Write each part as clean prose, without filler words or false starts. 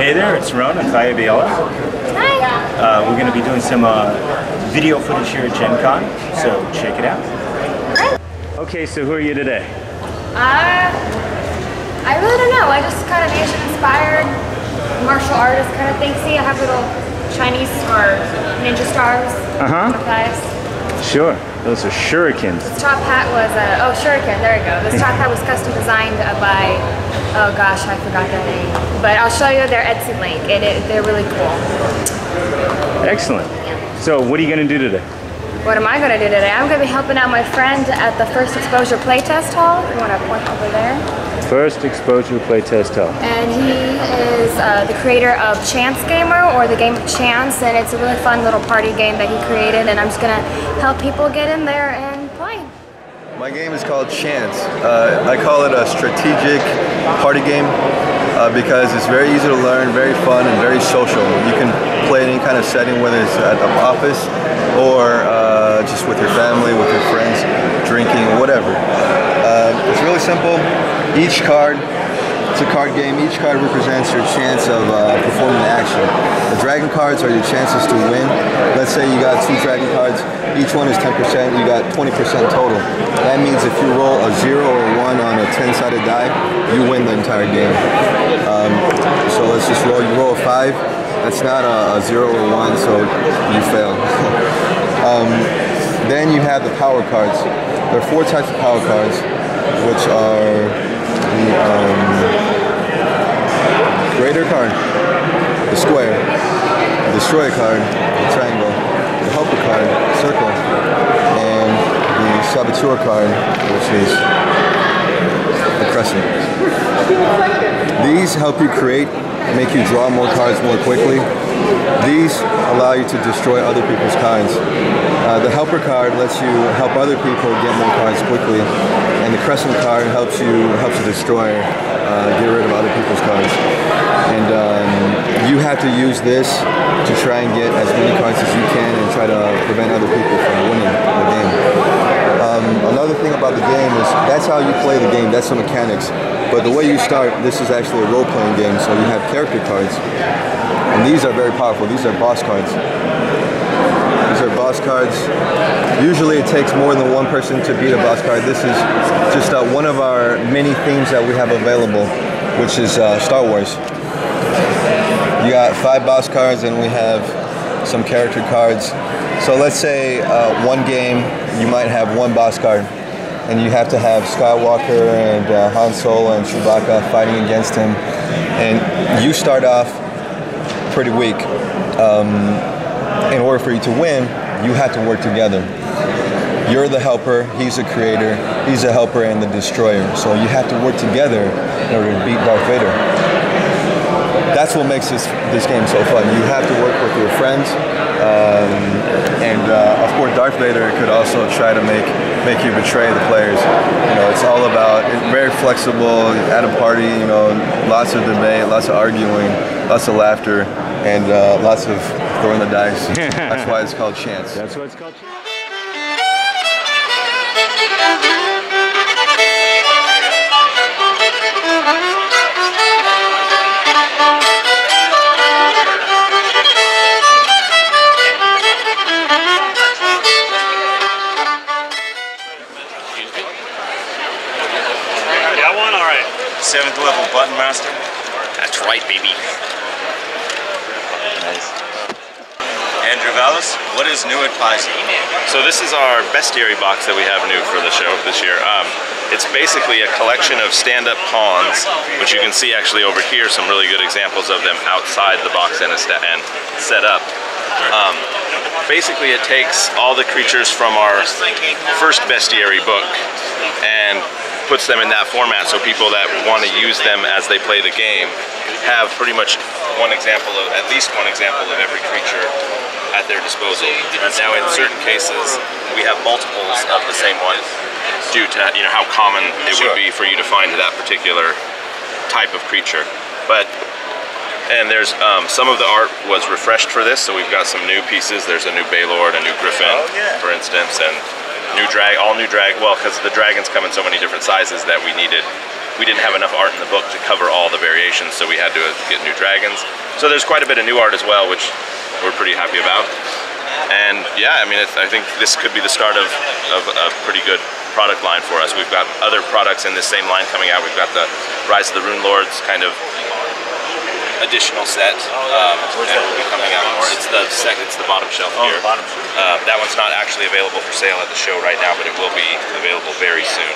Hey there, it's Ron and Kaya Viola. Hi. We're going to be doing some video footage here at Gen Con, so check it out. Okay, so who are you today? I really don't know. I just kind of Asian inspired, martial artist kind of thing. See, I have little Chinese or ninja stars on my thighs. Sure, those are shurikens. This top hat was, shuriken, there you go. This top hat was custom designed by, oh gosh, I forgot their name. But I'll show you their Etsy link. They're really cool. Excellent. So what are you going to do today? What am I going to do today? I'm going to be helping out my friend at the First Exposure Playtest Hall. If you want to point over there. First Exposure Playtest Hall. And he is the creator of Chance Gamer, or the game of Chance, and it's a really fun little party game that he created, and I'm just going to help people get in there and play. My game is called Chance. I call it a strategic party game because it's very easy to learn, very fun, and very social. You can play in any kind of setting, whether it's at the office or just with your family, with your friends, drinking, whatever. It's really simple. Each card, it's a card game. Each card represents your chance of performing an action. The dragon cards are your chances to win. Let's say you got 2 dragon cards. Each one is 10%. You got 20% total. That means if you roll a 0 or 1 on a 10-sided die, you win the entire game. So let's just roll. You roll a 5. That's not a 0 or 1, so you fail. Then you have the power cards. There are 4 types of power cards, which are the Creator card, the Square, the Destroyer card, the Triangle, the Helper card, the Circle, and the Saboteur card, which is the Crescent. These help you create, make you draw more cards more quickly. These allow you to destroy other people's cards. The Helper card lets you help other people get more cards quickly, and the Crescent card helps you destroy, get rid of other people's cards. And you have to use this to try and get as many cards as you can and try to prevent other people from winning the game. Another thing about the game is that's how you play the game. That's the mechanics. But the way you start, this is actually a role-playing game, so you have character cards. And these are very powerful. These are boss cards. These are boss cards. Usually it takes more than one person to beat a boss card. This is just one of our many themes that we have available, which is Star Wars. You got 5 boss cards and we have some character cards. So let's say one game you might have 1 boss card, and you have to have Skywalker and Han Solo and Chewbacca fighting against him, and you start off pretty weak. In order for you to win, you have to work together. You're the helper, he's the creator, he's the helper and the destroyer. So you have to work together in order to beat Darth Vader. That's what makes this game so fun. You have to work with your friends, and of course Darth Vader could also try to make you betray the players. You know, it's all about very flexible at a party. You know, lots of debate, lots of arguing, lots of laughter, and lots of throwing the dice. That's why it's called Chance. That's why it's called Chance. Got one? All right. 7th level button master. That's right, baby. Nice. Andrew Vallis, what is new at Paizo? So this is our bestiary box that we have new for the show this year. It's basically a collection of stand-up pawns, which you can see actually over here, some really good examples of them outside the box and set up. Basically it takes all the creatures from our first bestiary book and puts them in that format, so people that want to use them as they play the game have pretty much at least one example of every creature at their disposal. Now in certain cases we have multiples of the same one due to how common it would be for you to find that particular type of creature. And there's some of the art was refreshed for this, so we've got some new pieces. There's a new Baylord, a new Griffin, for instance, and all new drag. Well, because the dragons come in so many different sizes that we needed we didn't have enough art in the book to cover all the variations, so we had to get new dragons. So there's quite a bit of new art as well, which we're pretty happy about. And yeah, I mean, I think this could be the start of a pretty good product line for us. We've got other products in this same line coming out. We've got the Rise of the Rune Lords kind of additional set, and will be coming out more. It's the bottom shelf here. The bottom shelf. That one's not actually available for sale at the show right now, but it will be available very soon.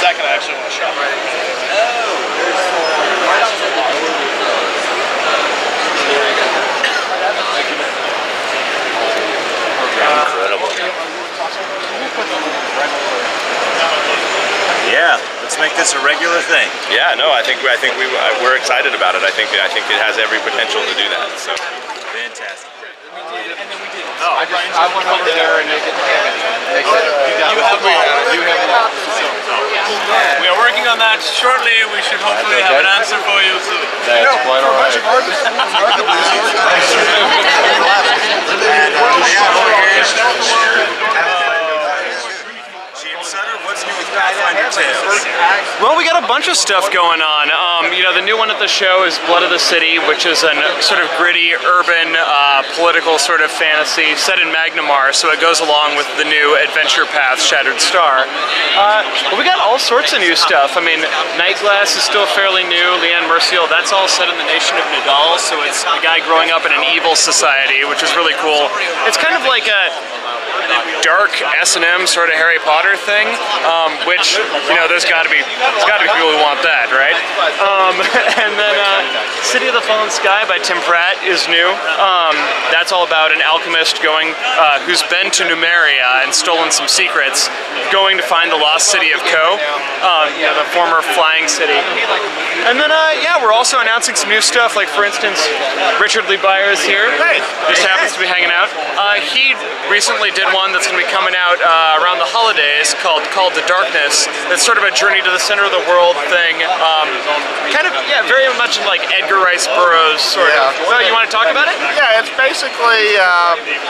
Zach and I actually want to shop. Incredible. Yeah, let's make this a regular thing. Yeah, no, I think we're excited about it. I think it has every potential to do that. So Fantastic. Oh, I went over there and they didn't have it. They said, you have it. We are working on that shortly. We should hopefully have an answer for you soon. That's quite all right. What's new with Pathfinder Tales? Well, we got a bunch of stuff going on. You know, the new one at the show is Blood of the City, which is a sort of gritty, urban, political sort of fantasy set in Magnamar, so it goes along with the new Adventure Path Shattered Star. But we got all sorts of new stuff. I mean, Nightglass is still fairly new. Leanne Mercial, that's all set in the nation of Nidal, so it's a guy growing up in an evil society, which is really cool. It's kind of like a dark S&M sort of Harry Potter thing, which, you know, there's got to be people who want that, right? And then City of the Fallen Sky by Tim Pratt is new. That's all about an alchemist who's been to Numeria and stolen some secrets, going to find the lost city of Ko, you know, the former flying city. And then, yeah, we're also announcing some new stuff, like, for instance, Richard Lee Beyer is here. Just happens to be hanging out. He recently did one that's going to be coming out around the holidays called to Darkness. It's sort of a journey to the center of the world thing. Kind of, yeah, very much like Edgar Rice Burroughs sort of. Well, you want to talk about it? Yeah, it's basically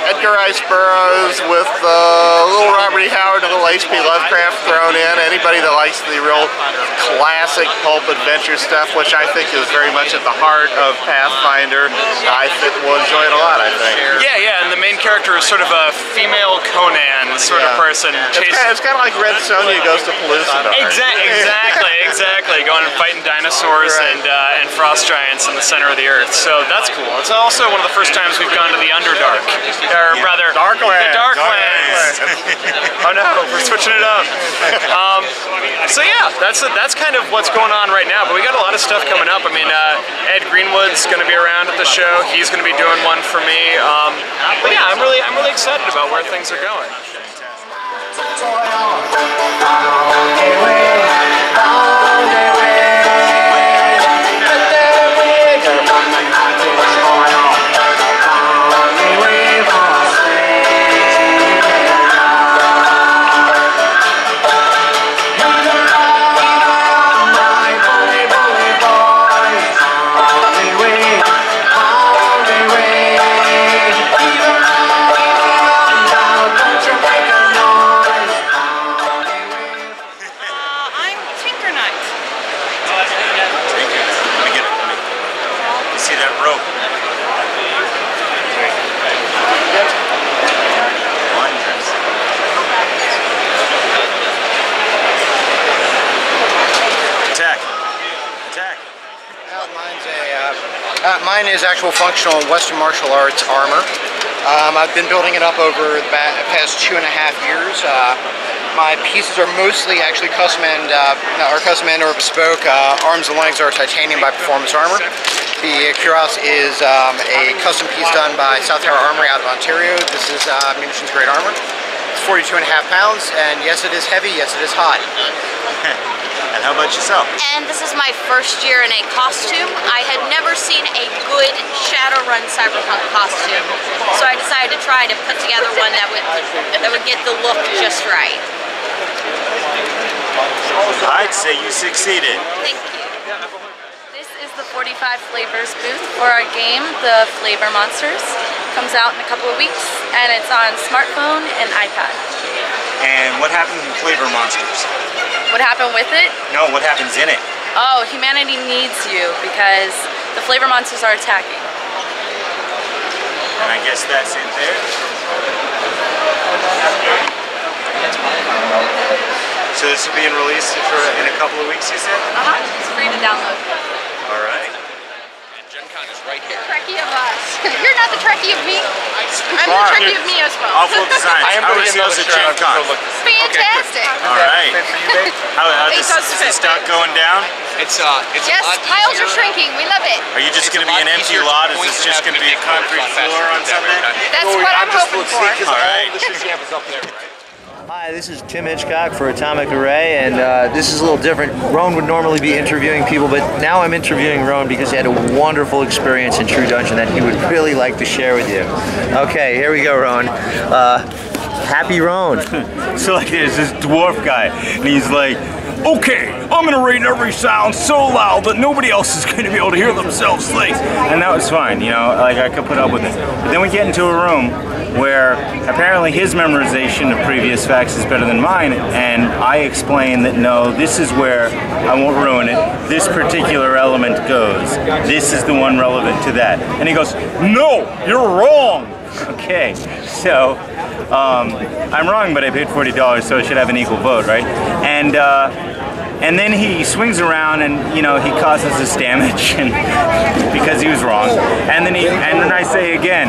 Edgar Rice Burroughs with little Robert E. Howard and little H.P. Lovecraft thrown in. Anybody that likes the real classic pulp adventure stuff, which I think is very much at the heart of Pathfinder, I think will enjoy it a lot, I think. Yeah, yeah, and the main character is sort of a female Conan sort of person. It's kind of like Red Sonja goes to Pellucidar. Exactly. Going and fighting dinosaurs and frost giants in the center of the earth. So that's cool. It's also one of the first times we've gone to the Underdark, or rather, Darklands. The Darklands. Oh no, we're switching it up. So yeah, that's kind of what's going on right now. But we got a lot of stuff coming up. I mean, Ed Greenwood's going to be around at the show. He's going to be doing one for me. But yeah, I'm really excited about where things are going. Mine is actual functional Western martial arts armor. I've been building it up over the past 2.5 years. My pieces are mostly actually custom-made or bespoke. Arms and legs are titanium by Performance Armor. The cuirass is a custom piece done by South Tower Armory out of Ontario. This is munitions grade armor. It's 42.5 pounds, and yes, it is heavy. Yes, it is hot. And how about yourself? And this is my first year in a costume. I had never seen a good Shadowrun cyberpunk costume, so I decided to try to put together one that would get the look just right. I'd say you succeeded. Thank you. This is the 45 flavors booth for our game, the Flavor Monsters. Comes out in a couple of weeks, and it's on smartphone and iPad. And what happens in Flavor Monsters? What happened with it? No, what happens in it? Oh, humanity needs you because the Flavor Monsters are attacking. And I guess that's it there. So this will be released in a couple of weeks, you said? It's free to download. All right. And Gen Con is right here. Trekkie of us. You're not the Trekkie of me. I'm the Trekkie of me as well. Awful Designs. I am How going are to get sales another at Gen shirt. Con? Fantastic. All right. How It is does the fit. stock going down? It's Yes, a lot piles easier. are shrinking. We love it. Are you just It's going to a be an lot empty easier to lot? Is point this and just have going to to be a make concrete a lot faster floor on than that Sunday? right That's what I'm hoping for. All right. The shoe camp is up there, right? Hi, this is Tim Hitchcock for Atomic Array, and this is a little different. Roan would normally be interviewing people, but now I'm interviewing Roan because he had a wonderful experience in True Dungeon that he would really like to share with you. Okay, here we go, Roan. Happy Roan. So like there's this dwarf guy, and he's like, okay, I'm gonna rate every sound so loud that nobody else is gonna be able to hear themselves sing. And that was fine, you know, like I could put up with it. But then we get into a room where apparently his memorization of previous facts is better than mine, and I explain that no, this is where, I won't ruin it, this particular element goes. This is the one relevant to that. And he goes, no, you're wrong. Okay, so I'm wrong, but I paid $40, so I should have an equal vote, right? And then he swings around and, you know, he causes us damage and, because he was wrong. And then I say again,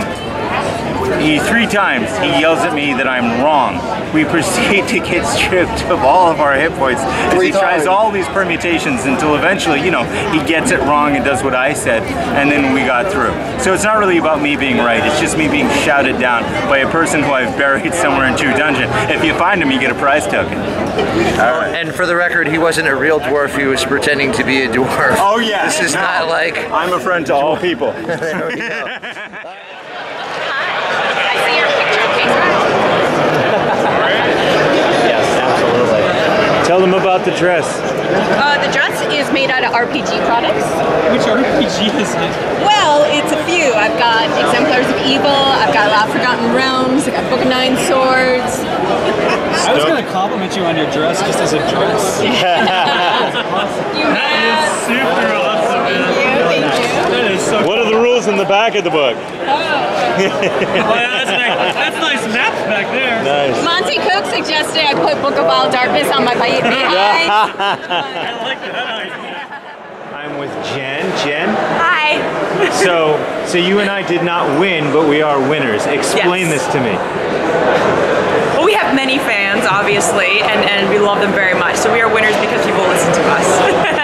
three times he yells at me that I'm wrong. We proceed to get stripped of all of our hit points as he tries all these permutations until eventually, you know, he gets it wrong and does what I said, and then we got through. So it's not really about me being right, it's just me being shouted down by a person who I've buried somewhere in True Dungeon. If you find him, you get a prize token. All right. And for the record, he wasn't a real dwarf, he was pretending to be a dwarf. Oh yeah. This is not like... I'm a friend to all people. There we go. I see your picture case. Yes, absolutely. Tell them about the dress. The dress is made out of RPG products. Which RPG is it? Well, it's a few. I've got Exemplars of Evil, I've got Forgotten Realms, I've got Book of Nine Swords. I was going to compliment you on your dress just as a dress. You have. Super awesome, man. Thank you. That is so What are the rules in the back of the book? that's nice maps back there. Nice. Monty Cook suggested I put Book of Wild Darkness on my behind. I like that idea. I'm with Jen. Jen? Hi. So you and I did not win, but we are winners. Explain Yes. this to me. Well, we have many fans, obviously, and we love them very much. So we are winners because people listen to us.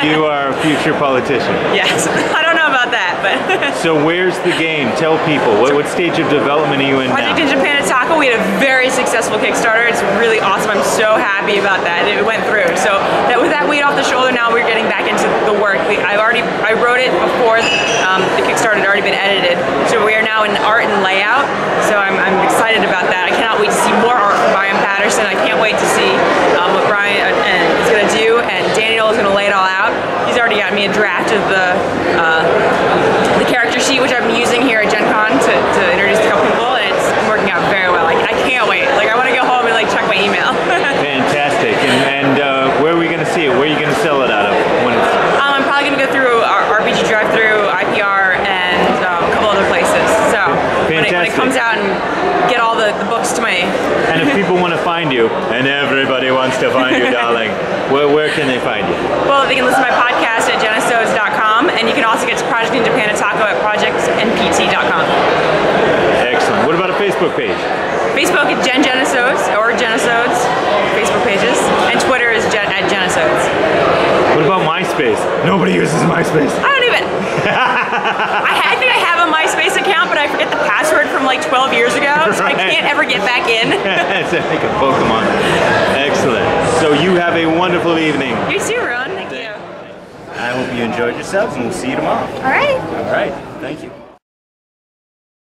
You are a future politician. Yes. I don't know about that, but... So where's the game? Tell people. What stage of development are you in now? Project in Japan at Taco, we had a very successful Kickstarter. It's really awesome. I'm so happy about that. It went through. So with that weight off the shoulder, now we're getting back into the work. I wrote it before the Kickstarter had already been edited. So we are now in art and layout. So I'm excited about that. I cannot wait to see more art from Brian Patterson. I can't wait to see what Brian is going to do, and Daniel is going to lay it all out. He's already got me a draft of the character sheet, which I've been using here at Gen Con to introduce a couple people, and it's working out very well. Like, I can't wait. Like, I want to go home and check my email. Fantastic. And where are we going to see it? Where are you going to sell it out of? When it's... I'm probably going to go through our RPG drive-thru, IPR, and a couple other places. So when it comes out and get all the books to my... And if people want to find you, and everybody wants to find you, darling, where can they find you? Well, they can listen to my podcast at genesodes.com, and you can also get to Project in Japan at Taco at projectnpt.com. Excellent. What about a Facebook page? Facebook at Genesodes, or Genesodes, Facebook pages, and Twitter is at Genesodes. What about MySpace? Nobody uses MySpace. I don't even. I think I have a MySpace account, but I forget the password from 12 years ago, so I can't ever get back in. It's like a Pokemon. Excellent. So you have a wonderful evening. You too, Ron. Thank you. I hope you enjoyed yourselves, and we'll see you tomorrow. All right. All right. Thank you.